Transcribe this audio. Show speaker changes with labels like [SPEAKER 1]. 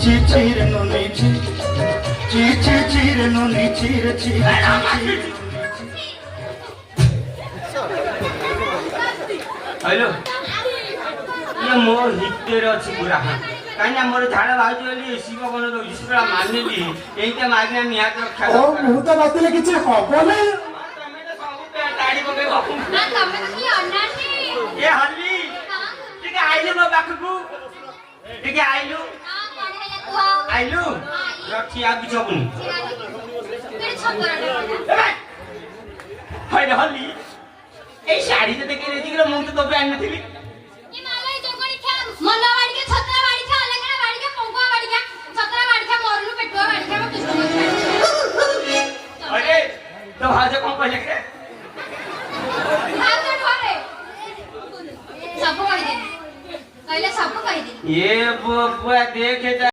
[SPEAKER 1] চির ননি চির ননি চির
[SPEAKER 2] हेलो ये मो हितेर अछि पूरा काइना मोर झाड़ा भाउज बोली शिव बन दो ईश्वर मानिली एइते मागना निहात रक्षा
[SPEAKER 1] ओ मुहूर्त नथिले किछि हबने
[SPEAKER 2] तमे तो सब पे ताड़ी बगे
[SPEAKER 3] ना तमे तो की अनानी
[SPEAKER 2] ए हल्ली ठीक आइले मो बाखकु ठीक आइलु
[SPEAKER 3] हां पढे ले तू
[SPEAKER 2] आइलु रखी आ बिचबुनी
[SPEAKER 3] तेरे छतरा
[SPEAKER 2] हाय हल्ली ए साड़ी तो देखे रेजी के मुंह तो तबे आन नथिली
[SPEAKER 3] ये मालाई जोगणी खा मल्लावाड़ी के छतरा वाड़ी खा लगना वाड़ी के पंगवा वाड़ी खा छतरा वाड़ी खा मोरलू पेटवा वाड़ी खा कुछ
[SPEAKER 2] अरे तो हाजे कौन कहले के
[SPEAKER 3] हां तो ठोरे सब कहि दे कहले सब कहि दे
[SPEAKER 2] ये बुआ देखे